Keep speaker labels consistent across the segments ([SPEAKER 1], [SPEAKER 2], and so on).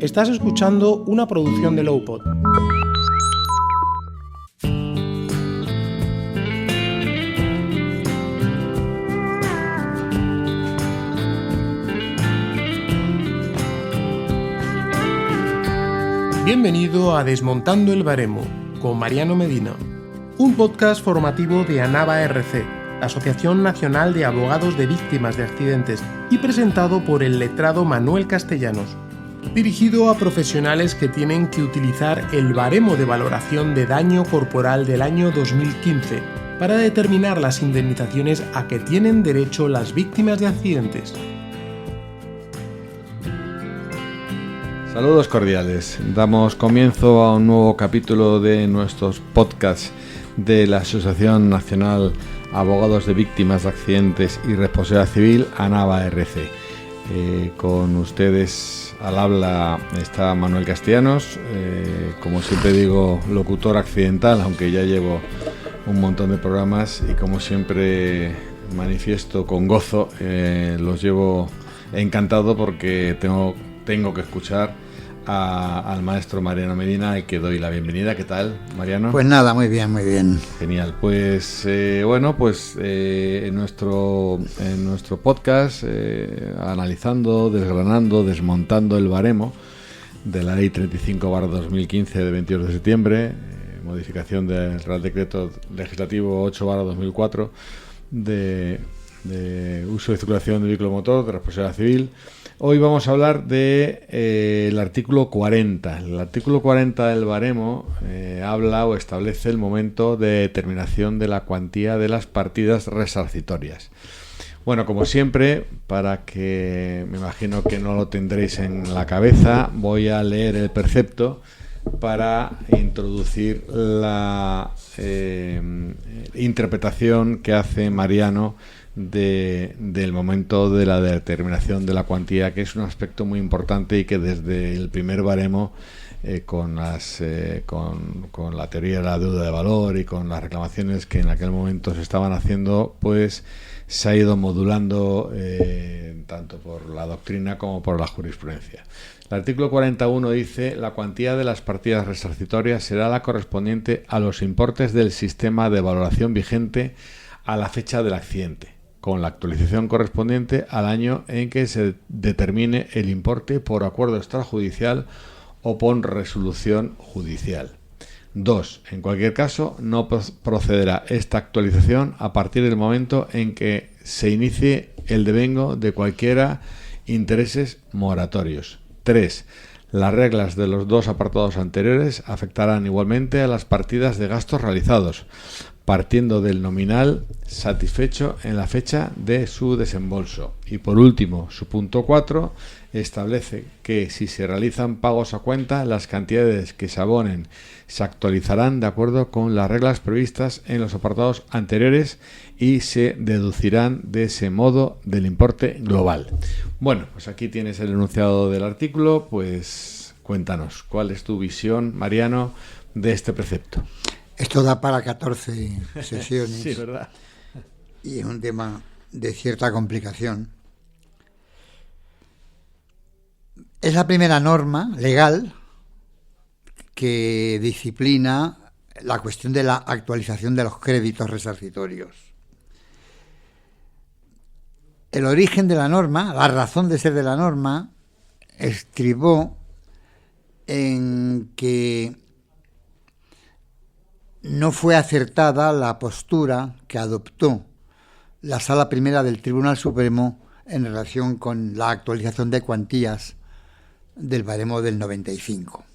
[SPEAKER 1] Estás escuchando una producción de Lowpod. Bienvenido a Desmontando el Baremo, con Mariano Medina, un podcast formativo de ANAVA RC, la Asociación Nacional de Abogados de Víctimas de Accidentes, y presentado por el letrado Manuel Castellanos, dirigido a profesionales que tienen que utilizar el baremo de valoración de daño corporal del año 2015 para determinar las indemnizaciones a que tienen derecho las víctimas de accidentes.
[SPEAKER 2] Saludos cordiales. Damos comienzo a un nuevo capítulo de nuestros podcasts de la Asociación Nacional Abogados de Víctimas de Accidentes y Responsabilidad Civil, ANAVA RC. Con ustedes al habla está Manuel Castellanos, como siempre digo, locutor accidental, aunque ya llevo un montón de programas y como siempre manifiesto con gozo, los llevo encantado porque tengo que escuchar al maestro Mariano Medina, y que doy la bienvenida. ¿Qué tal, Mariano?
[SPEAKER 3] Pues nada, muy bien, muy bien.
[SPEAKER 2] Genial. Pues en nuestro podcast, analizando, desgranando, desmontando el baremo de la Ley 35/2015 de 22 de septiembre, modificación del Real Decreto Legislativo 8/2004 de uso y circulación de vehículo motor de responsabilidad civil. Hoy vamos a hablar del artículo 40. El artículo 40 del baremo habla o establece el momento de determinación de la cuantía de las partidas resarcitorias. Bueno, como siempre, para que me imagino que no lo tendréis en la cabeza, voy a leer el precepto para introducir la interpretación que hace Mariano del momento de la determinación de la cuantía, que es un aspecto muy importante y que desde el primer baremo, con la teoría de la deuda de valor y con las reclamaciones que en aquel momento se estaban haciendo, pues se ha ido modulando tanto por la doctrina como por la jurisprudencia. El artículo 41 dice: la cuantía de las partidas resarcitorias será la correspondiente a los importes del sistema de valoración vigente a la fecha del accidente, con la actualización correspondiente al año en que se determine el importe por acuerdo extrajudicial o por resolución judicial. 2. En cualquier caso, no procederá esta actualización a partir del momento en que se inicie el devengo de cualquiera intereses moratorios. 3. Las reglas de los dos apartados anteriores afectarán igualmente a las partidas de gastos realizados, partiendo del nominal satisfecho en la fecha de su desembolso. Y por último, su punto 4 establece que si se realizan pagos a cuenta, las cantidades que se abonen se actualizarán de acuerdo con las reglas previstas en los apartados anteriores y se deducirán de ese modo del importe global. Bueno, pues aquí tienes el enunciado del artículo. Pues cuéntanos, ¿cuál es tu visión, Mariano, de este precepto?
[SPEAKER 3] Esto da para 14 sesiones.
[SPEAKER 2] Sí, ¿verdad?
[SPEAKER 3] Y es un tema de cierta complicación. Es la primera norma legal que disciplina la cuestión de la actualización de los créditos resarcitorios. El origen de la norma, la razón de ser de la norma, estribó en que no fue acertada la postura que adoptó la Sala Primera del Tribunal Supremo en relación con la actualización de cuantías del baremo del 95.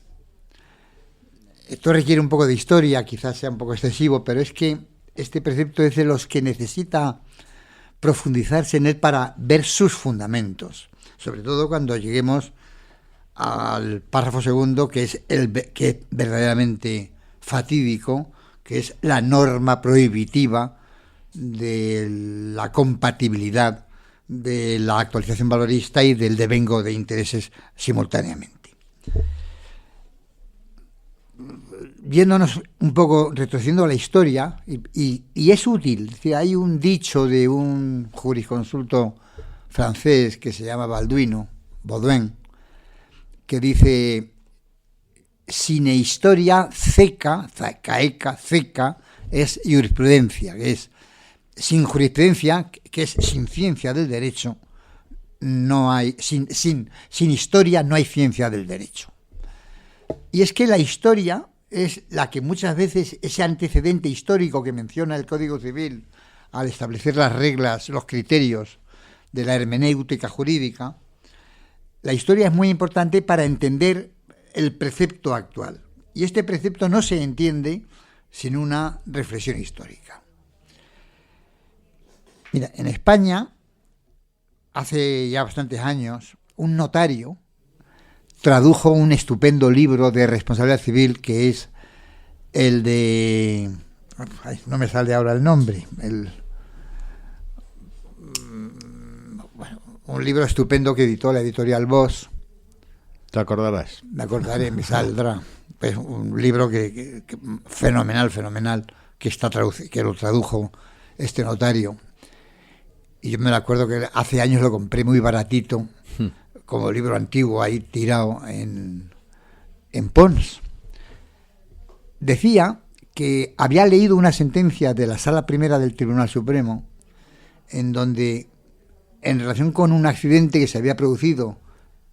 [SPEAKER 3] Esto requiere un poco de historia, quizás sea un poco excesivo, pero es que este precepto es de los que necesita profundizarse en él para ver sus fundamentos, sobre todo cuando lleguemos al párrafo segundo, que es verdaderamente fatídico, que es la norma prohibitiva de la compatibilidad de la actualización valorista y del devengo de intereses simultáneamente. Viéndonos un poco, retrocediendo a la historia, y es útil, es decir, hay un dicho de un jurisconsulto francés que se llama Baudouin, que dice: sine historia ceca es jurisprudencia, que es sin jurisprudencia, que es sin ciencia del derecho, no hay, sin historia no hay ciencia del derecho. Y es que la historia es la que muchas veces, ese antecedente histórico que menciona el Código Civil al establecer las reglas, los criterios de la hermenéutica jurídica, la historia es muy importante para entender el precepto actual. Y este precepto no se entiende sin una reflexión histórica. Mira, en España, hace ya bastantes años, un notario tradujo un estupendo libro de responsabilidad civil que es el de... Ay, no me sale ahora el nombre. Un libro estupendo que editó la editorial Voss.
[SPEAKER 2] ¿Te acordarás?
[SPEAKER 3] Me acordaré, me saldrá. Es un libro que fenomenal, que lo tradujo este notario. Y yo me acuerdo que hace años lo compré muy baratito, como libro antiguo ahí tirado en Pons. Decía que había leído una sentencia de la Sala Primera del Tribunal Supremo, en donde, en relación con un accidente que se había producido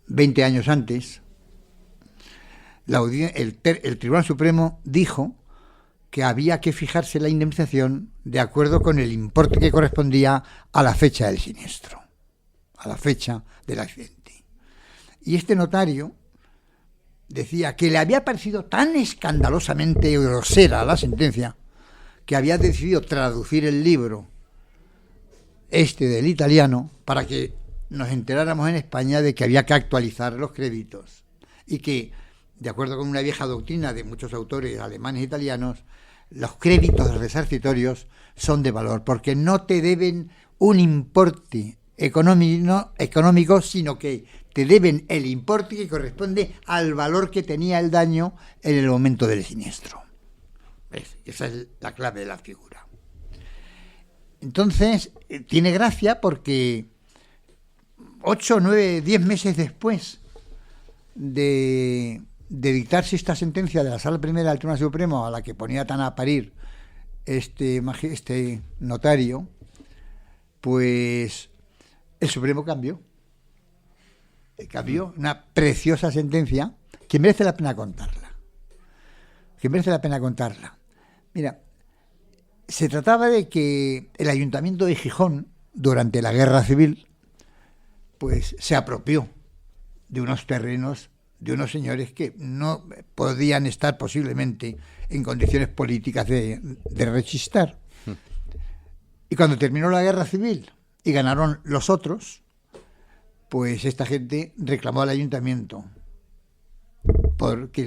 [SPEAKER 3] 20 años antes, el Tribunal Supremo dijo que había que fijarse la indemnización de acuerdo con el importe que correspondía a la fecha del siniestro, a la fecha del accidente. Y este notario decía que le había parecido tan escandalosamente grosera la sentencia que había decidido traducir el libro del italiano para que nos enteráramos en España de que había que actualizar los créditos y que, de acuerdo con una vieja doctrina de muchos autores alemanes e italianos, los créditos resarcitorios son de valor porque no te deben un importe económico, sino que te deben el importe que corresponde al valor que tenía el daño en el momento del siniestro. ¿Ves? Esa es la clave de la figura. Entonces, tiene gracia porque 8, 9, 10 meses después de dictarse esta sentencia de la Sala Primera del Tribunal Supremo, a la que ponía tan a parir este notario, pues el Supremo cambió. Cambió una preciosa sentencia que merece la pena contarla. Mira, se trataba de que el Ayuntamiento de Gijón, durante la Guerra Civil, pues se apropió de unos terrenos de unos señores que no podían estar posiblemente en condiciones políticas de rechistar. Y cuando terminó la Guerra Civil y ganaron los otros, pues esta gente reclamó al ayuntamiento porque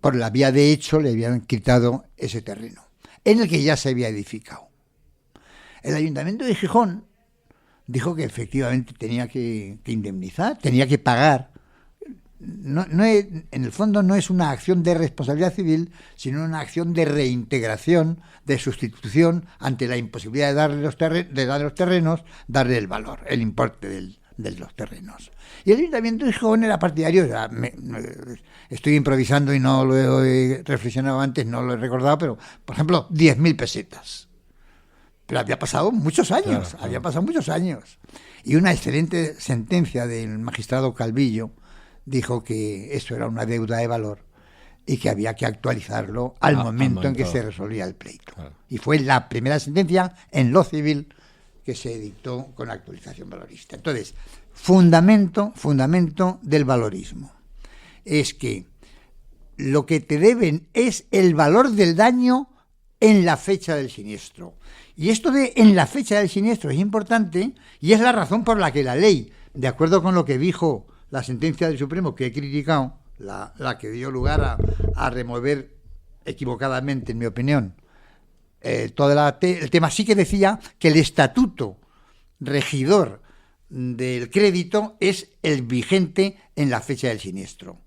[SPEAKER 3] por la vía de hecho le habían quitado ese terreno en el que ya se había edificado. El Ayuntamiento de Gijón dijo que efectivamente tenía que indemnizar, tenía que pagar. En el fondo no es una acción de responsabilidad civil, sino una acción de reintegración, de sustitución ante la imposibilidad de darle los terrenos, darle el valor, el importe de los terrenos. Y el Ayuntamiento de Gijón era partidario, estoy improvisando y no lo he reflexionado antes, no lo he recordado, pero, por ejemplo, 10.000 pesetas. Pero había pasado muchos años, Y una excelente sentencia del magistrado Calvillo dijo que eso era una deuda de valor y que había que actualizarlo al momento en que se resolvía el pleito. Claro. Y fue la primera sentencia en lo civil que se dictó con actualización valorista. Entonces, fundamento del valorismo es que lo que te deben es el valor del daño en la fecha del siniestro. Y esto de en la fecha del siniestro es importante y es la razón por la que la ley, de acuerdo con lo que dijo la sentencia del Supremo que he criticado, la que dio lugar a remover equivocadamente, en mi opinión, todo el tema, sí que decía que el estatuto regidor del crédito es el vigente en la fecha del siniestro.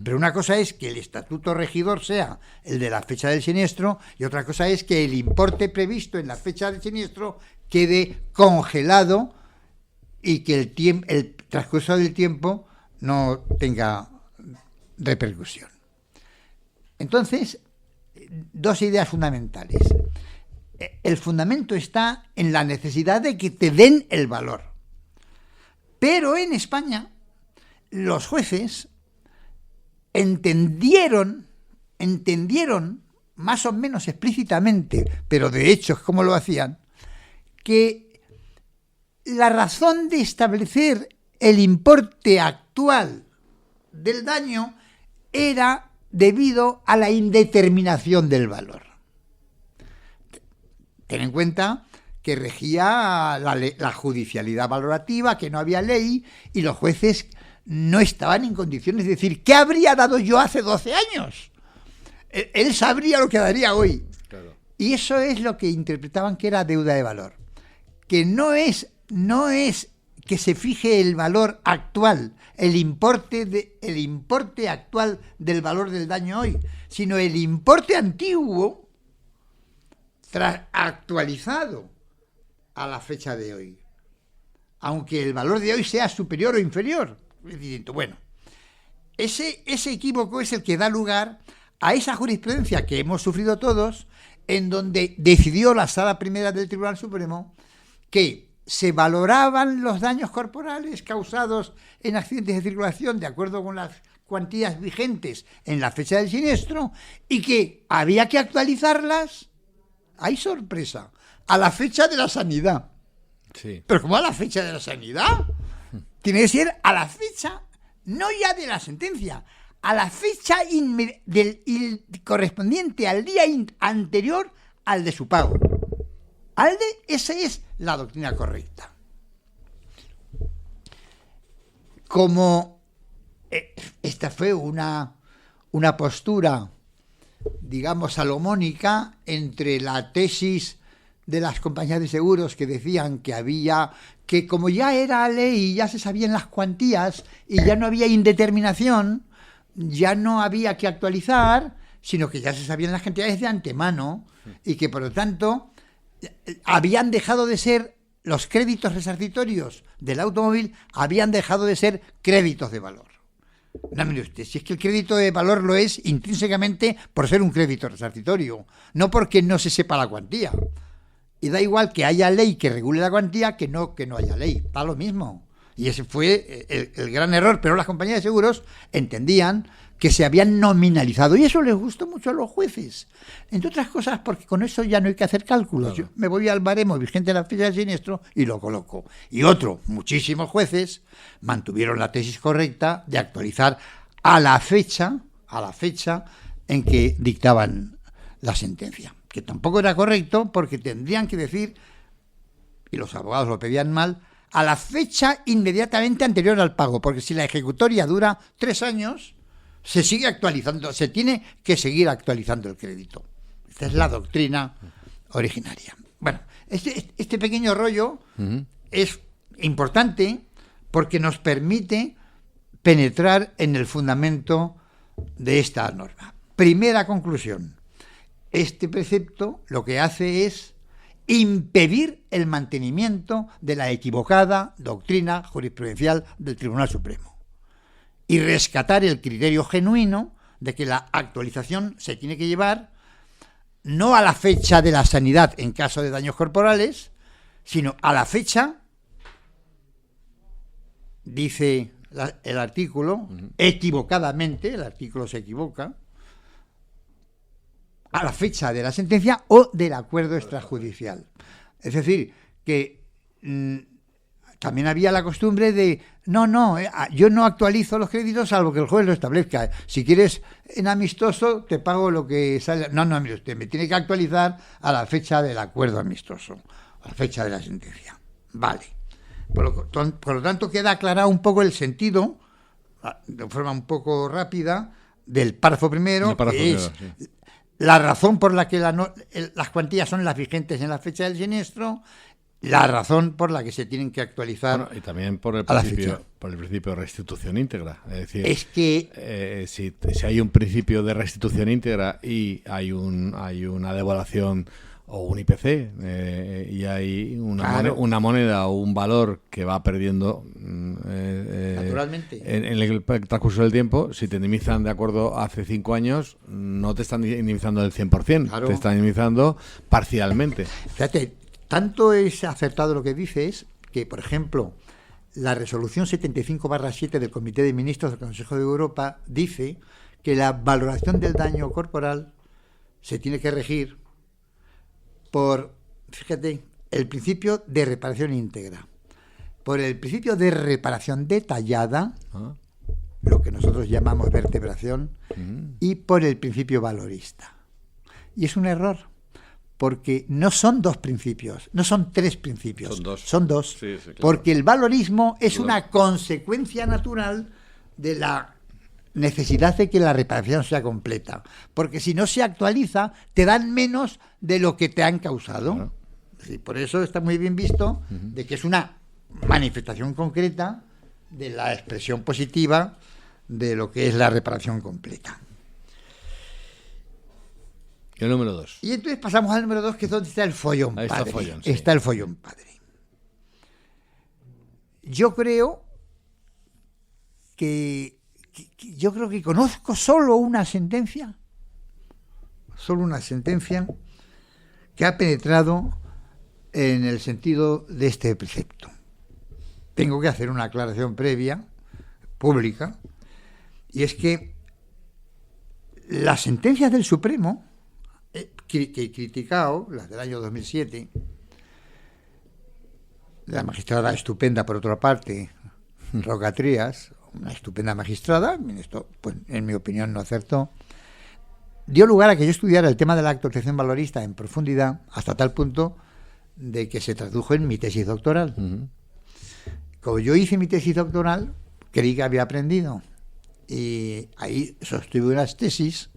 [SPEAKER 3] Pero una cosa es que el estatuto regidor sea el de la fecha del siniestro y otra cosa es que el importe previsto en la fecha del siniestro quede congelado y que el transcurso del tiempo no tenga repercusión. Entonces, dos ideas fundamentales. El fundamento está en la necesidad de que te den el valor. Pero en España, los jueces entendieron más o menos explícitamente, pero de hecho, ¿cómo lo hacían?, que la razón de establecer el importe actual del daño era debido a la indeterminación del valor. Ten en cuenta que regía la judicialidad valorativa, que no había ley, y los jueces no estaban en condiciones de decir ¿qué habría dado yo hace 12 años? Él sabría lo que daría hoy. Claro. Y eso es lo que interpretaban que era deuda de valor. Que no es que se fije el valor actual, el importe actual del valor del daño hoy, sino el importe antiguo actualizado a la fecha de hoy, aunque el valor de hoy sea superior o inferior. Bueno, ese equívoco es el que da lugar a esa jurisprudencia que hemos sufrido todos, en donde decidió la Sala Primera del Tribunal Supremo que se valoraban los daños corporales causados en accidentes de circulación de acuerdo con las cuantías vigentes en la fecha del siniestro y que había que actualizarlas, ¡hay sorpresa!, a la fecha de la sanidad. Sí. Pero ¿cómo a la fecha de la sanidad? Tiene que ser a la fecha, no ya de la sentencia, a la fecha correspondiente al día anterior al de su pago. Esa es la doctrina correcta. Como esta fue una postura, digamos, salomónica entre la tesis de las compañías de seguros que decían que como ya era ley, ya se sabían las cuantías y ya no había indeterminación, ya no había que actualizar, sino que ya se sabían las cantidades de antemano y que por lo tanto habían dejado de ser los créditos resarcitorios del automóvil, habían dejado de ser créditos de valor. No, mire usted, si es que el crédito de valor lo es intrínsecamente por ser un crédito resarcitorio, no porque no se sepa la cuantía. Y da igual que haya ley que regule la cuantía que no haya ley, da lo mismo. Y ese fue el gran error, pero las compañías de seguros entendían que se habían nominalizado y eso les gustó mucho a los jueces, entre otras cosas porque con eso ya no hay que hacer cálculos. Claro. Yo me voy al baremo vigente en la fecha del siniestro y lo coloco. Y muchísimos jueces mantuvieron la tesis correcta de actualizar a la fecha en que dictaban la sentencia, que tampoco era correcto porque tendrían que decir, y los abogados lo pedían mal, a la fecha inmediatamente anterior al pago, porque si la ejecutoria dura 3 años, se sigue actualizando, se tiene que seguir actualizando el crédito. Esta es la doctrina originaria. Bueno, este pequeño rollo es importante porque nos permite penetrar en el fundamento de esta norma. Primera conclusión, este precepto lo que hace es impedir el mantenimiento de la equivocada doctrina jurisprudencial del Tribunal Supremo y rescatar el criterio genuino de que la actualización se tiene que llevar no a la fecha de la sanidad en caso de daños corporales, sino a la fecha, dice el artículo, equivocadamente, el artículo se equivoca, a la fecha de la sentencia o del acuerdo extrajudicial. Es decir, que también había la costumbre de yo no actualizo los créditos salvo que el juez lo establezca. Si quieres en amistoso te pago lo que sale. No, mire usted, me tiene que actualizar a la fecha del acuerdo amistoso, a la fecha de la sentencia. Vale. Por lo tanto queda aclarado un poco el sentido, de forma un poco rápida, del párrafo primero, que es la razón por la que las cuantías son las vigentes en la fecha del siniestro, la razón por la que se tienen que actualizar.
[SPEAKER 2] Y también por el principio de restitución íntegra. Es decir,
[SPEAKER 3] es que
[SPEAKER 2] si hay un principio de restitución íntegra y hay una devaluación o un IPC, y hay una moneda o un valor que va perdiendo
[SPEAKER 3] naturalmente
[SPEAKER 2] en el transcurso del tiempo, si te indemnizan de acuerdo hace 5 años, no te están indemnizando del 100%,
[SPEAKER 3] claro,
[SPEAKER 2] te están indemnizando parcialmente.
[SPEAKER 3] Fíjate, tanto es acertado lo que dices que, por ejemplo, la resolución 75/7 del Comité de Ministros del Consejo de Europa dice que la valoración del daño corporal se tiene que regir por, fíjate, el principio de reparación íntegra, por el principio de reparación detallada, lo que nosotros llamamos vertebración, y por el principio valorista. Y es un error, porque no son 2 principios, no son 3 principios, son dos.
[SPEAKER 2] Sí, claro.
[SPEAKER 3] Porque el valorismo es una consecuencia natural de la necesidad de que la reparación sea completa, porque si no se actualiza te dan menos de lo que te han causado.
[SPEAKER 2] Claro.
[SPEAKER 3] Sí, por eso está muy bien visto de que es una manifestación concreta de la expresión positiva de lo que es la reparación completa.
[SPEAKER 2] Y el número 2.
[SPEAKER 3] Y entonces pasamos al número 2, que es donde está el follón
[SPEAKER 2] Ahí
[SPEAKER 3] padre.
[SPEAKER 2] está el follón, sí.
[SPEAKER 3] Está el follón padre. Yo creo que conozco solo una sentencia que ha penetrado en el sentido de este precepto. Tengo que hacer una aclaración previa, pública, y es que las sentencias del Supremo, que he criticado, las del año 2007, la magistrada estupenda, por otra parte, Roca Trías, una estupenda magistrada, esto, pues, en mi opinión, no acertó, dio lugar a que yo estudiara el tema de la actualización valorista en profundidad, hasta tal punto de que se tradujo en mi tesis doctoral. Como yo hice mi tesis doctoral, creí que había aprendido, y ahí sostuve unas tesis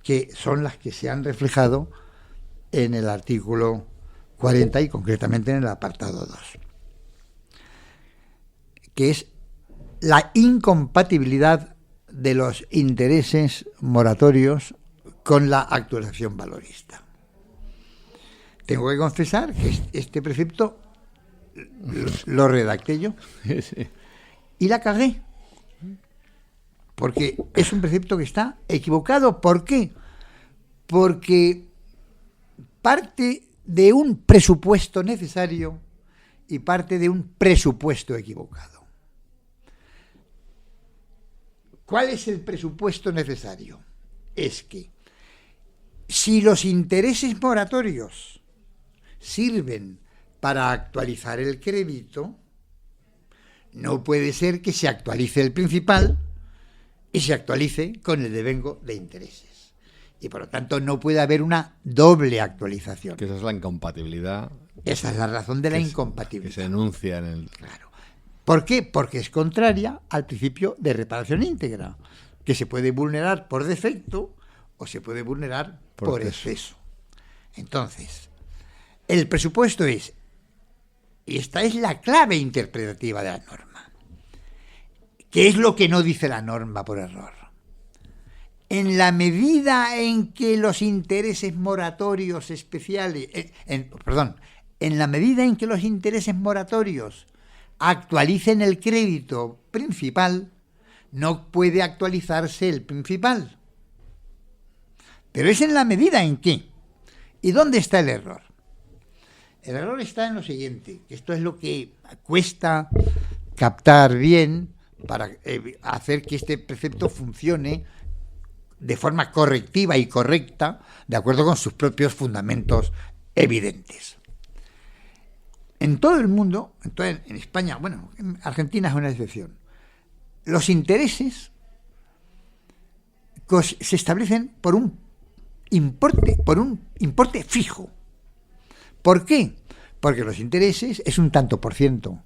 [SPEAKER 3] que son las que se han reflejado en el artículo 40 y concretamente en el apartado 2, que es la incompatibilidad de los intereses moratorios con la actualización valorista. Tengo que confesar que este precepto lo redacté yo y la cagué, porque es un precepto que está equivocado. ¿Por qué? Porque parte de un presupuesto necesario y parte de un presupuesto equivocado. ¿Cuál es el presupuesto necesario? Es que si los intereses moratorios sirven para actualizar el crédito, no puede ser que se actualice el principal y se actualice con el devengo de intereses. Y por lo tanto no puede haber una doble actualización.
[SPEAKER 2] Que esa es la incompatibilidad.
[SPEAKER 3] Esa es la razón de la incompatibilidad.
[SPEAKER 2] Que se enuncia en el...
[SPEAKER 3] Claro. ¿Por qué? Porque es contraria al principio de reparación íntegra, que se puede vulnerar por defecto o se puede vulnerar por exceso. Entonces, el presupuesto es, y esta es la clave interpretativa de la norma, ¿qué es lo que no dice la norma por error? En la medida en que los intereses moratorios especiales, en la medida en que los intereses moratorios actualicen el crédito principal, no puede actualizarse el principal. Pero es en la medida en que. ¿Y dónde está el error? El error está en lo siguiente, que esto es lo que cuesta captar bien para hacer que este precepto funcione de forma correctiva y correcta, de acuerdo con sus propios fundamentos evidentes. En todo el mundo, en España, bueno, en Argentina es una excepción, los intereses se establecen por un importe fijo. ¿Por qué? Porque los intereses es un tanto por ciento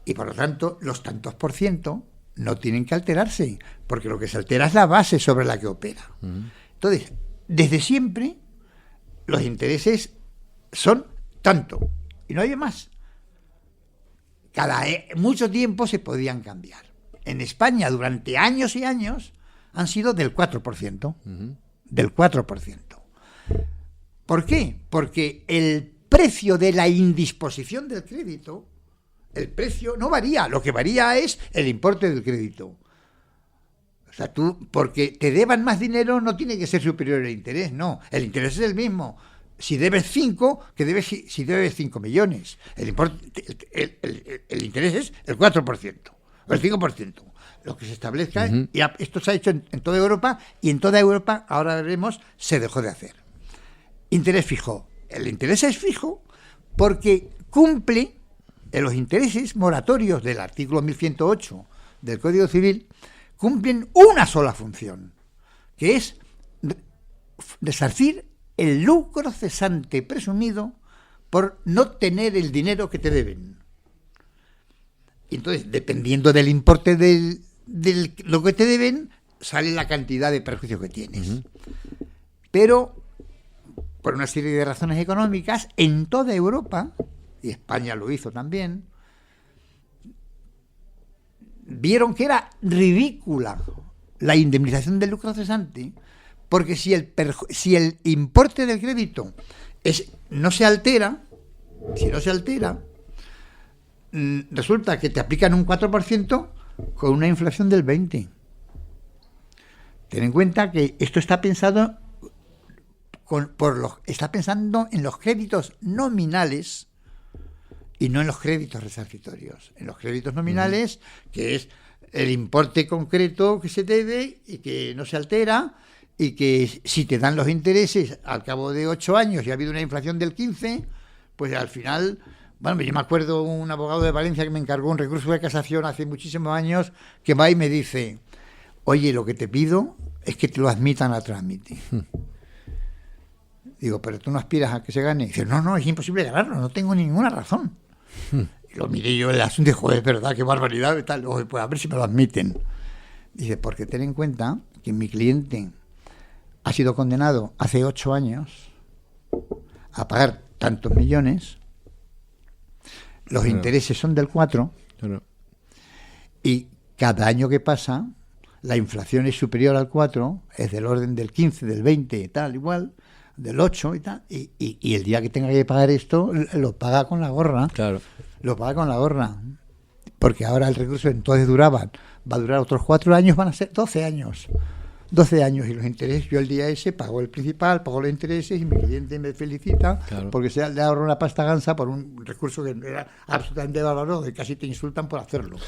[SPEAKER 3] y por lo tanto los tantos por ciento no tienen que alterarse, porque lo que se altera es la base sobre la que opera. Entonces, desde siempre los intereses son tanto y no hay más. Cada mucho tiempo se podían cambiar. En España durante años y años han sido del 4%. Del 4%. ¿Por qué? Porque el precio de la indisposición del crédito, el precio no varía, lo que varía es el importe del crédito. O sea, tú, porque te deban más dinero, no tiene que ser superior el interés, no. El interés es el mismo. Si debes 5, que debes, si debes 5 millones. El interés es el 4%, o el 5%. Lo que se establezca, y esto se ha hecho en toda Europa, y en toda Europa, ahora veremos, se dejó de hacer. Interés fijo. El interés es fijo porque cumple en los intereses moratorios del artículo 1108 del Código Civil, cumplen una sola función, que es resarcir el lucro cesante presumido por no tener el dinero que te deben. Y entonces, dependiendo del importe de lo que te deben, sale la cantidad de perjuicio que tienes. Pero, por una serie de razones económicas, en toda Europa, y España lo hizo también, vieron que era ridícula la indemnización del lucro cesante, porque si el importe del crédito no se altera, resulta que te aplican un 4% con una inflación del 20%. Ten en cuenta que esto está pensado está pensando en los créditos nominales y no en los créditos resarcitorios. En los créditos nominales, que es el importe concreto que se debe y que no se altera, y que si te dan los intereses al cabo de 8 años y ha habido una inflación del 15%, pues al final, bueno, yo me acuerdo un abogado de Valencia que me encargó un recurso de casación hace muchísimos años, que va y me dice: oye, lo que te pido es que te lo admitan a trámite. Digo, pero tú no aspiras a que se gane. Dice, no, es imposible ganarlo, no tengo ninguna razón. Y lo miré yo el asunto y dijo, es verdad, qué barbaridad y tal. Oye, pues a ver si me lo admiten. Dice, porque ten en cuenta que mi cliente ha sido condenado hace 8 años a pagar tantos millones, los intereses son del 4%, y cada año que pasa la inflación es superior al 4%, es del orden del 15%, del 20%, tal, igual, del 8% y tal, y el día que tenga que pagar esto, lo paga con la gorra.
[SPEAKER 2] Claro.
[SPEAKER 3] Lo paga con la gorra. Porque ahora el recurso entonces va a durar otros 4 años, van a ser 12 años. 12 años, y los intereses, yo el día ese pago el principal, pago los intereses, y mi cliente me felicita, claro, porque le ahorro una pasta gansa por un recurso que era absolutamente valorado, y casi te insultan por hacerlo.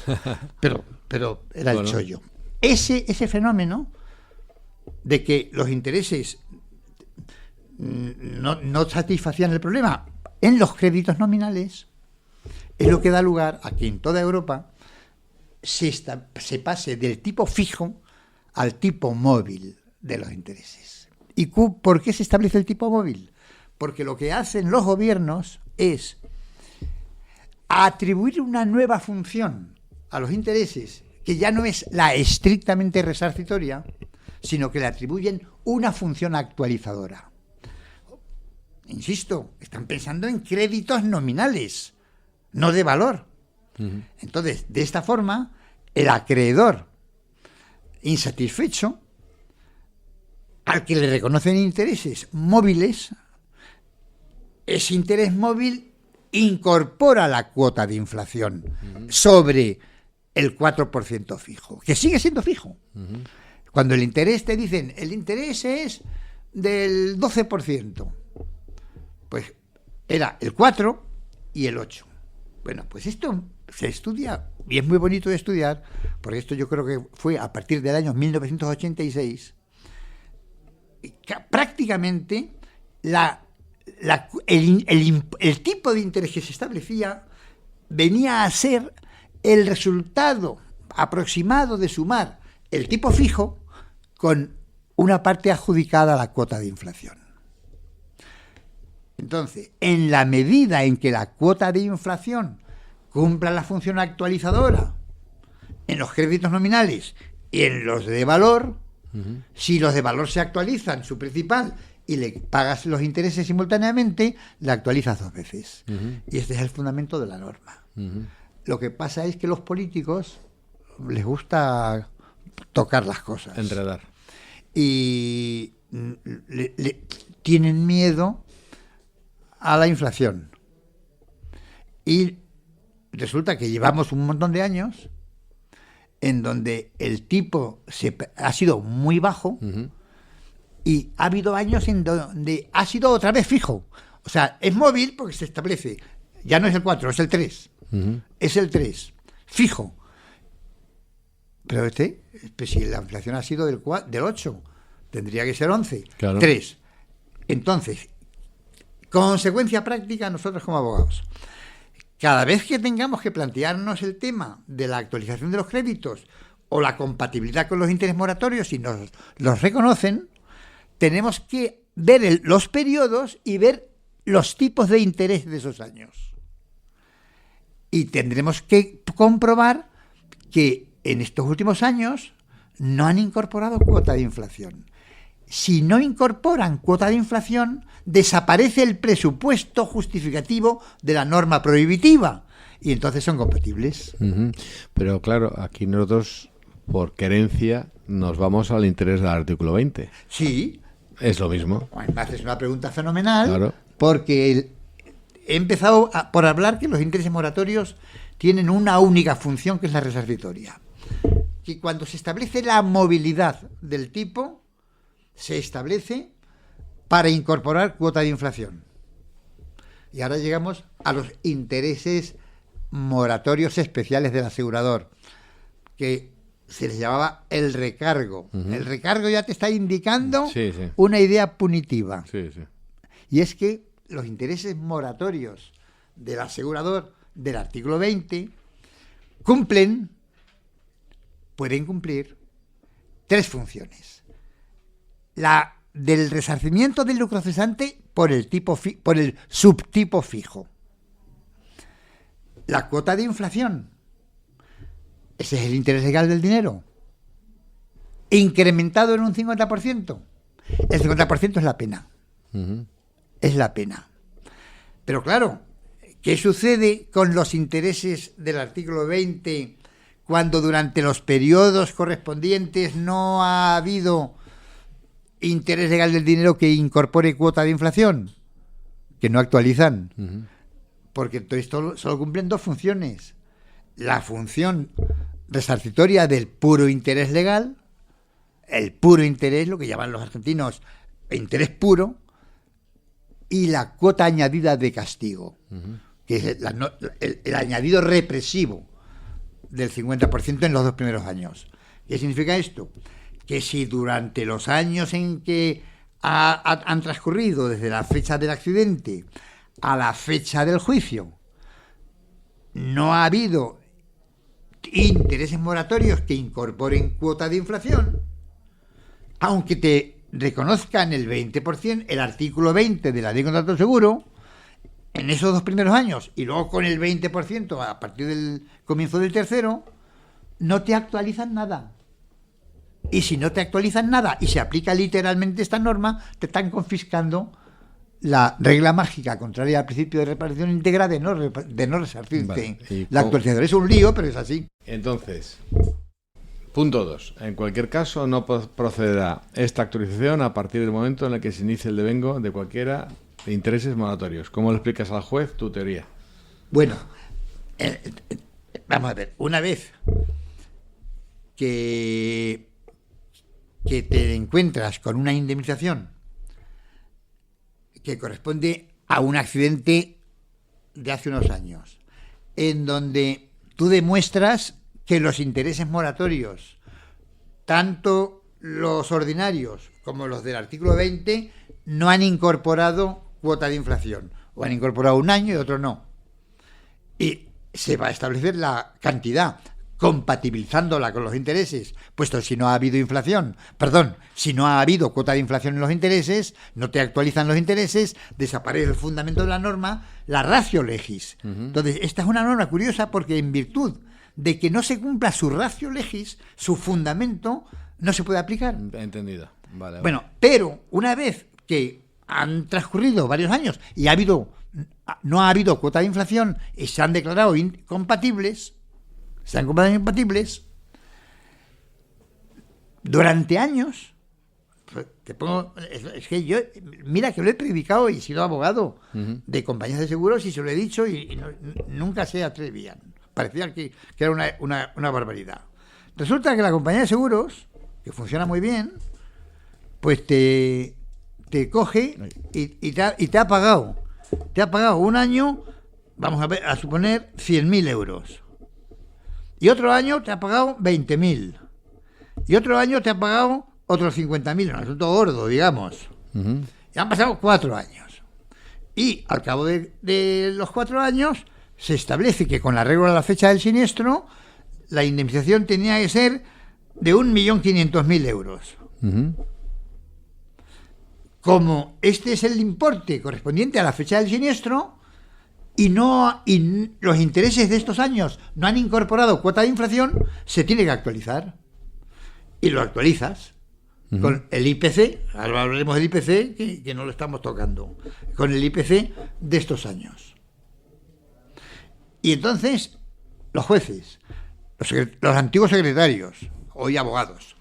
[SPEAKER 3] Pero era el chollo. Ese fenómeno de que los intereses no satisfacían el problema en los créditos nominales es lo que da lugar a que en toda Europa se pase del tipo fijo al tipo móvil de los intereses. ¿Y por qué se establece el tipo móvil? Porque lo que hacen los gobiernos es atribuir una nueva función a los intereses, que ya no es la estrictamente resarcitoria, sino que le atribuyen una función actualizadora. Insisto, están pensando en créditos nominales, no de valor. Entonces, de esta forma, el acreedor insatisfecho, al que le reconocen intereses móviles, ese interés móvil incorpora la cuota de inflación sobre el 4% fijo, que sigue siendo fijo. Cuando el interés te dicen, el interés es del 12%, pues era el 4 y el 8. Bueno, pues esto se estudia, y es muy bonito de estudiar, porque esto yo creo que fue a partir del año 1986, prácticamente el tipo de interés que se establecía venía a ser el resultado aproximado de sumar el tipo fijo con una parte adjudicada a la cuota de inflación. Entonces, en la medida en que la cuota de inflación cumpla la función actualizadora en los créditos nominales y en los de valor, si los de valor se actualizan, su principal, y le pagas los intereses simultáneamente, la actualizas 2 veces. Y este es el fundamento de la norma. Lo que pasa es que los políticos les gusta tocar las cosas.
[SPEAKER 2] Enredar.
[SPEAKER 3] Y tienen miedo a la inflación. Y resulta que llevamos un montón de años en donde el tipo ha sido muy bajo, y ha habido años en donde ha sido otra vez fijo. O sea, es móvil porque se establece. Ya no es el 4, es el 3. Es el 3, fijo. Pero pues si la inflación ha sido del 8, tendría que ser 11.
[SPEAKER 2] Claro.
[SPEAKER 3] 3. Entonces, consecuencia práctica, nosotros como abogados, cada vez que tengamos que plantearnos el tema de la actualización de los créditos o la compatibilidad con los intereses moratorios, si nos los reconocen, tenemos que ver los periodos y ver los tipos de interés de esos años. Y tendremos que comprobar que en estos últimos años no han incorporado cuota de inflación. Si no incorporan cuota de inflación, desaparece el presupuesto justificativo de la norma prohibitiva y entonces son compatibles.
[SPEAKER 2] Pero claro, aquí nosotros, por querencia, nos vamos al interés del artículo 20.
[SPEAKER 3] Sí.
[SPEAKER 2] Es lo mismo.
[SPEAKER 3] Además, es una pregunta fenomenal,
[SPEAKER 2] claro,
[SPEAKER 3] porque he empezado por hablar que los intereses moratorios tienen una única función, que es la resarcitoria. Que cuando se establece la movilidad del tipo, se establece para incorporar cuota de inflación. Y ahora llegamos a los intereses moratorios especiales del asegurador, que se les llamaba el recargo. El recargo ya te está indicando una idea punitiva. Y es que los intereses moratorios del asegurador del artículo 20 pueden cumplir 3 funciones. La del resarcimiento del lucro cesante por el subtipo fijo. La cuota de inflación. Ese es el interés legal del dinero. Incrementado en un 50%. El 50% es la pena. Es la pena. Pero claro, ¿qué sucede con los intereses del artículo 20 cuando durante los periodos correspondientes no ha habido interés legal del dinero que incorpore cuota de inflación? Que no actualizan. Porque entonces solo cumplen 2 funciones. La función resarcitoria del puro interés legal, el puro interés, lo que llaman los argentinos interés puro, y la cuota añadida de castigo, que es el añadido represivo del 50% en los 2 primeros años. ¿Qué significa esto? Que si durante los años en que han transcurrido desde la fecha del accidente a la fecha del juicio no ha habido intereses moratorios que incorporen cuota de inflación, aunque te reconozcan el 20%, el artículo 20 de la Ley de Contrato Seguro, en esos 2 primeros años, y luego con el 20% a partir del comienzo del tercero, no te actualizan nada. Y si no te actualizan nada y se aplica literalmente esta norma, te están confiscando la regla mágica contraria al principio de reparación íntegra de no resarcirte. Vale. La actualización es un lío, pero es así.
[SPEAKER 2] Entonces, punto 2. En cualquier caso, no procederá esta actualización a partir del momento en el que se inicie el devengo de cualquiera de intereses moratorios. ¿Cómo le explicas al juez tu teoría?
[SPEAKER 3] Bueno, vamos a ver. Una vez que te encuentras con una indemnización que corresponde a un accidente de hace unos años, en donde tú demuestras que los intereses moratorios, tanto los ordinarios como los del artículo 20, no han incorporado cuota de inflación, o han incorporado un año y otro no. Y se va a establecer la cantidad, compatibilizándola con los intereses, puesto si no ha habido si no ha habido cuota de inflación en los intereses, no te actualizan los intereses, desaparece el fundamento de la norma, la ratio legis. Entonces, esta es una norma curiosa porque en virtud de que no se cumpla su ratio legis, su fundamento no se puede aplicar.
[SPEAKER 2] Entendido. Vale.
[SPEAKER 3] Bueno, pero una vez que han transcurrido varios años y no ha habido cuota de inflación y se han declarado incompatibles, durante años te pongo, es que yo, mira que lo he predicado y he sido abogado de compañías de seguros y se lo he dicho y nunca se atrevían. Parecía que era una barbaridad. Resulta que la compañía de seguros, que funciona muy bien, pues te coge y te ha pagado. Te ha pagado un año, vamos a suponer, 100.000 euros. Y otro año te ha pagado 20.000. Y otro año te ha pagado otros 50.000, un asunto gordo, digamos. Y han pasado 4 años. Y al cabo de los 4 años se establece que con arreglo a la fecha del siniestro, la indemnización tenía que ser de 1.500.000 euros. Como este es el importe correspondiente a la fecha del siniestro, y los intereses de estos años no han incorporado cuota de inflación, se tiene que actualizar. Y lo actualizas con el IPC, ahora hablaremos del IPC, que no lo estamos tocando, con el IPC de estos años. Y entonces, los jueces, los antiguos secretarios, hoy abogados,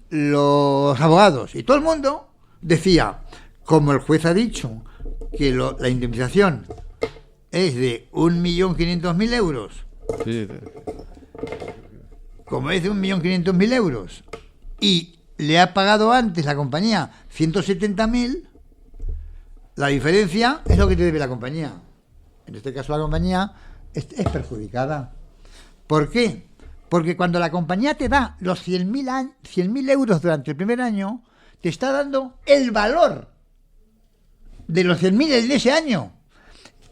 [SPEAKER 3] los abogados y todo el mundo decía, como el juez ha dicho que la indemnización es de 1.500.000 euros.
[SPEAKER 2] Sí.
[SPEAKER 3] Como es de 1.500.000 euros y le ha pagado antes la compañía 170.000, la diferencia es lo que te debe la compañía. En este caso la compañía es perjudicada. ¿Por qué? Porque cuando la compañía te da los 100.000 euros durante el primer año, te está dando el valor de los 100.000 de ese año.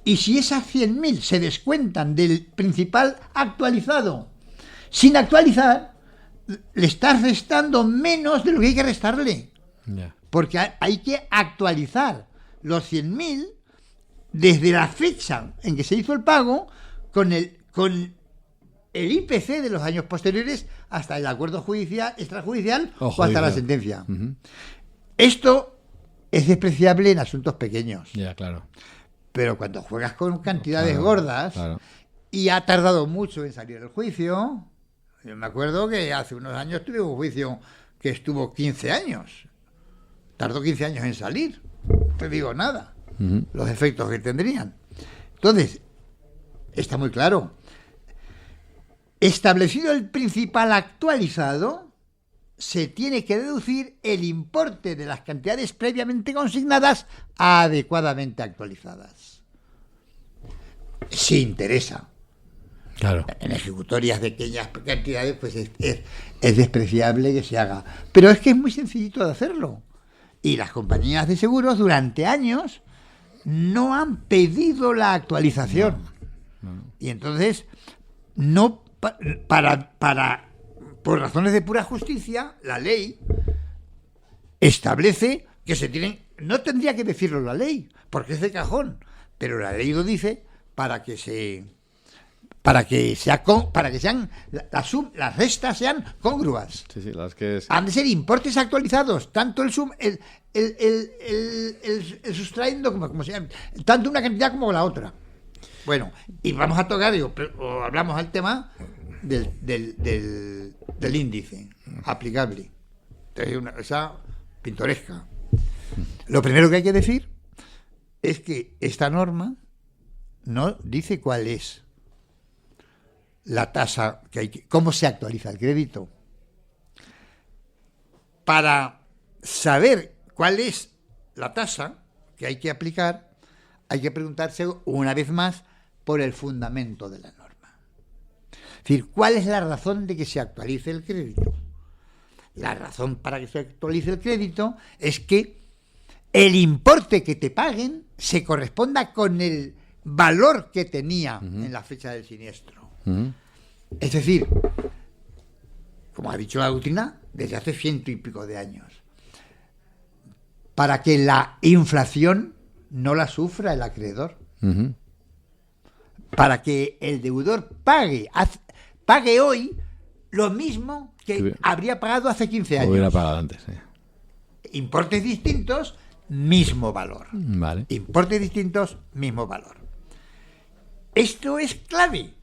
[SPEAKER 3] Y si esas 100.000 se descuentan del principal actualizado sin actualizar, le estás restando menos de lo que hay que restarle.
[SPEAKER 2] Yeah.
[SPEAKER 3] Porque hay que actualizar los 100.000 desde la fecha en que se hizo el pago con el IPC de los años posteriores hasta el acuerdo judicial, extrajudicial o hasta la sentencia. Esto es despreciable en asuntos pequeños.
[SPEAKER 2] Ya, claro.
[SPEAKER 3] Pero cuando juegas con cantidades gordas, y ha tardado mucho en salir el juicio, yo me acuerdo que hace unos años tuve un juicio que estuvo 15 años. Tardó 15 años en salir. No te digo nada. Los efectos que tendrían. Entonces, está muy claro. Establecido el principal actualizado, se tiene que deducir el importe de las cantidades previamente consignadas adecuadamente actualizadas. Si interesa.
[SPEAKER 2] Claro.
[SPEAKER 3] En ejecutorias de pequeñas cantidades, pues es despreciable que se haga. Pero es que es muy sencillito de hacerlo. Y las compañías de seguros durante años no han pedido la actualización. No. Y entonces, no por razones de pura justicia, la ley establece que se tienen... No tendría que decirlo la ley, porque es de cajón, pero la ley lo dice para que sean las restas sean congruas.
[SPEAKER 2] Sí,
[SPEAKER 3] han de ser importes actualizados, tanto el sustrayendo como se llama, tanto una cantidad como la otra. Bueno, y vamos a tocar, o hablamos al tema del índice aplicable. Entonces, esa pintoresca. Lo primero que hay que decir es que esta norma no dice cuál es la tasa cómo se actualiza el crédito. Para saber cuál es la tasa que hay que aplicar, hay que preguntarse una vez más por el fundamento de la norma. Es decir, ¿cuál es la razón de que se actualice el crédito? La razón para que se actualice el crédito es que el importe que te paguen se corresponda con el valor que tenía en la fecha del siniestro. Es decir, como ha dicho la doctrina, desde hace 100 y pico de años, para que la inflación no la sufra el acreedor, para que el deudor pague hoy lo mismo que habría pagado hace 15 años.
[SPEAKER 2] Hubiera pagado antes, sí.
[SPEAKER 3] Importes distintos, mismo valor.
[SPEAKER 2] Vale.
[SPEAKER 3] Importes distintos, mismo valor. Esto es clave.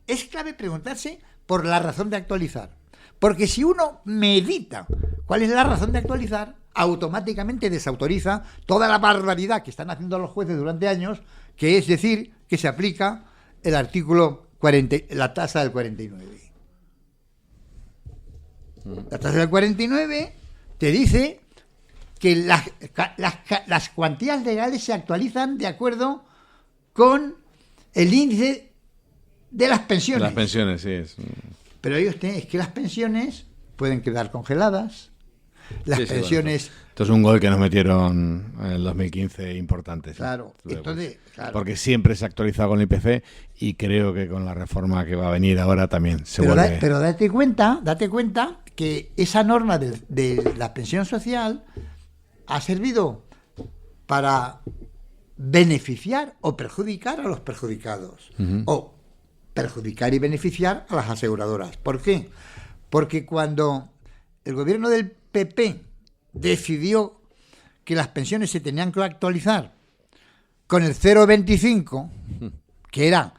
[SPEAKER 3] Es clave preguntarse por la razón de actualizar. Porque si uno medita cuál es la razón de actualizar, automáticamente desautoriza toda la barbaridad que están haciendo los jueces durante años, que es decir, que se aplica el artículo 40, la tasa del 49. La tasa del 49 te dice que las cuantías legales se actualizan de acuerdo con el índice de las pensiones.
[SPEAKER 2] Las pensiones, sí.
[SPEAKER 3] Pero es que las pensiones pueden quedar congeladas. Las pensiones...
[SPEAKER 2] Bueno, esto es un gol que nos metieron en el 2015 importante. ¿Sí?
[SPEAKER 3] Claro, entonces... Claro.
[SPEAKER 2] Porque siempre se ha actualizado con el IPC y creo que con la reforma que va a venir ahora también se vuelve...
[SPEAKER 3] Pero date cuenta que esa norma de la pensión social ha servido para beneficiar o perjudicar a los perjudicados. O perjudicar y beneficiar a las aseguradoras. ¿Por qué? Porque cuando el gobierno del PP decidió que las pensiones se tenían que actualizar con el 0,25, que era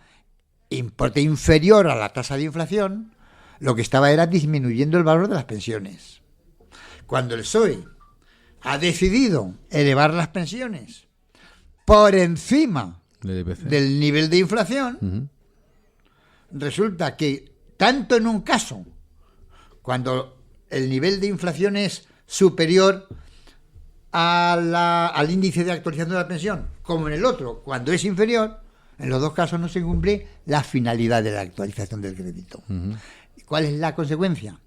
[SPEAKER 3] importe inferior a la tasa de inflación, lo que estaba era disminuyendo el valor de las pensiones. Cuando el PSOE ha decidido elevar las pensiones por encima del nivel de inflación, resulta que tanto en un caso, cuando el nivel de inflación es superior al índice de actualización de la pensión, como en el otro, cuando es inferior, en los dos casos no se cumple la finalidad de la actualización del crédito. ¿Y cuál es la consecuencia?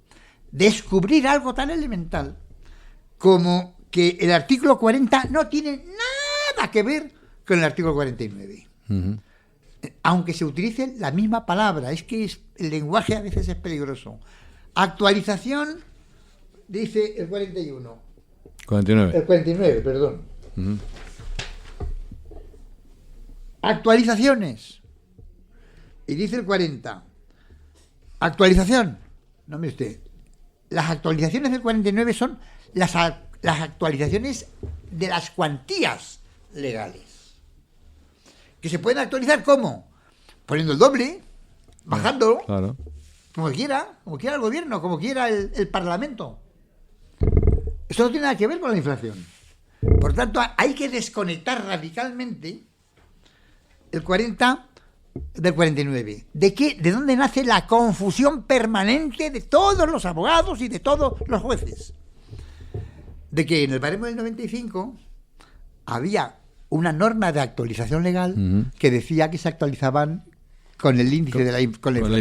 [SPEAKER 3] Descubrir algo tan elemental como que el artículo 40 no tiene nada que ver con el artículo 49. Aunque se utilice la misma palabra, es que el lenguaje a veces es peligroso. Actualización, dice el 41.
[SPEAKER 2] 49.
[SPEAKER 3] El 49, perdón. Actualizaciones. Y dice el 40. Actualización. No, mire usted. Las actualizaciones del 49 son las actualizaciones de las cuantías legales. Que se pueden actualizar ¿cómo? Poniendo el doble, bajándolo,
[SPEAKER 2] claro.
[SPEAKER 3] como quiera el gobierno, como quiera el Parlamento. Eso no tiene nada que ver con la inflación. Por tanto, hay que desconectar radicalmente el 40 del 49. ¿De dónde nace la confusión permanente de todos los abogados y de todos los jueces? De que en el baremo del 95 había una norma de actualización legal que decía que se actualizaban con el índice con el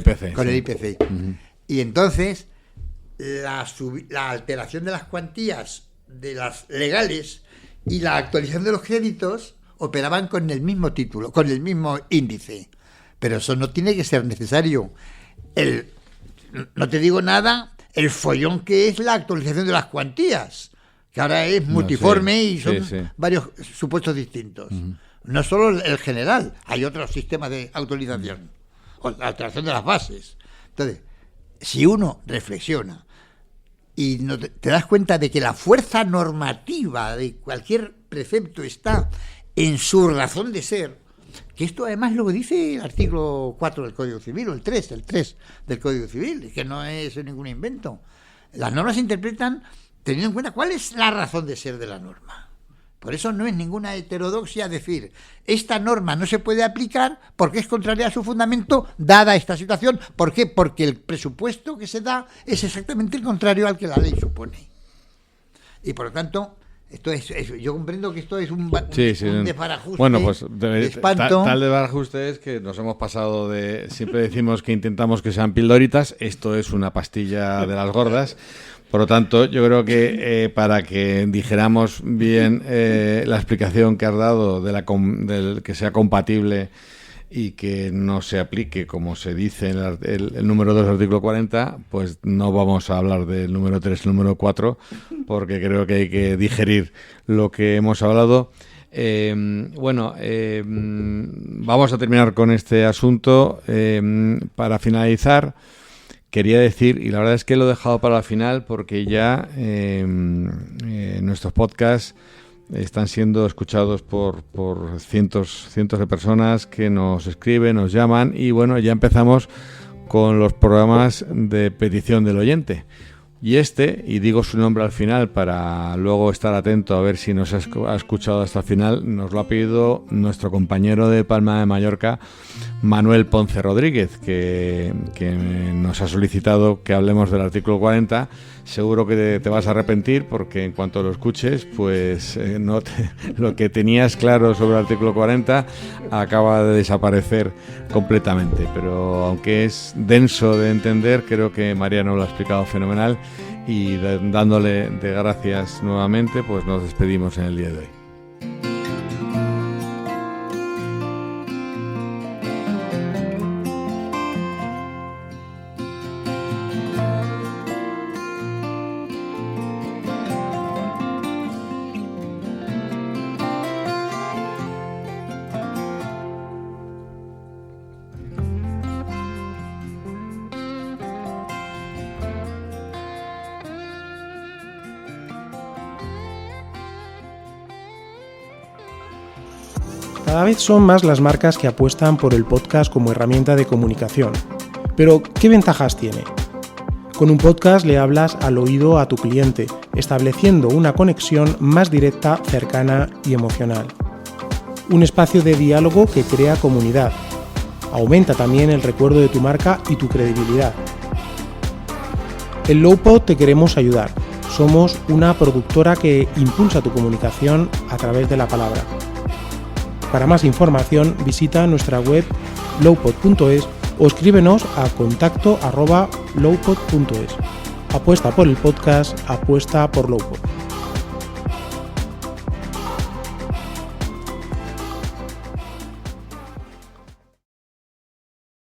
[SPEAKER 3] IPC. Y entonces la alteración de las cuantías de las legales y la actualización de los créditos operaban con el mismo título, con el mismo índice. Pero eso no tiene que ser necesario. No te digo nada, el follón que es la actualización de las cuantías, que ahora es multiforme y son varios supuestos distintos. No solo el general, hay otros sistemas de actualización, o la alteración de las bases. Entonces, si uno reflexiona y te das cuenta de que la fuerza normativa de cualquier precepto está en su razón de ser, que esto además lo dice el artículo 4 del Código Civil, o el 3 del Código Civil, que no es ningún invento. Las normas se interpretan teniendo en cuenta cuál es la razón de ser de la norma. Por eso no es ninguna heterodoxia decir, esta norma no se puede aplicar porque es contraria a su fundamento, dada esta situación. ¿Por qué? Porque el presupuesto que se da es exactamente el contrario al que la ley supone. Y por lo tanto, yo comprendo que esto es un desbarajuste.
[SPEAKER 2] Bueno, pues
[SPEAKER 3] de espanto.
[SPEAKER 2] Tal desbarajuste es que nos hemos pasado de... Siempre decimos que intentamos que sean pildoritas, esto es una pastilla de las gordas. Por lo tanto, yo creo que para que dijéramos bien la explicación que has dado del que sea compatible y que no se aplique, como se dice en el número 2 del artículo 40, pues no vamos a hablar del número 3 y el número 4, porque creo que hay que digerir lo que hemos hablado. Vamos a terminar con este asunto. Para finalizar, quería decir, y la verdad es que lo he dejado para la final porque ya nuestros podcasts están siendo escuchados por cientos de personas que nos escriben, nos llaman, y bueno, ya empezamos con los programas de petición del oyente. y digo su nombre al final para luego estar atento a ver si nos ha escuchado hasta el final, nos lo ha pedido nuestro compañero de Palma de Mallorca, Manuel Ponce Rodríguez, que nos ha solicitado que hablemos del artículo 40. Seguro que te vas a arrepentir porque en cuanto lo escuches, pues lo que tenías claro sobre el artículo 40 acaba de desaparecer completamente. Pero aunque es denso de entender, creo que Mariano lo ha explicado fenomenal y dándole de gracias nuevamente, pues nos despedimos en el día de hoy.
[SPEAKER 1] Cada vez son más las marcas que apuestan por el podcast como herramienta de comunicación. Pero, ¿qué ventajas tiene? Con un podcast le hablas al oído a tu cliente, estableciendo una conexión más directa, cercana y emocional. Un espacio de diálogo que crea comunidad. Aumenta también el recuerdo de tu marca y tu credibilidad. En Lowpod te queremos ayudar. Somos una productora que impulsa tu comunicación a través de la palabra. Para más información visita nuestra web lowpod.es o escríbenos a contacto@lowpod.es. Apuesta por el podcast, apuesta por Lowpod.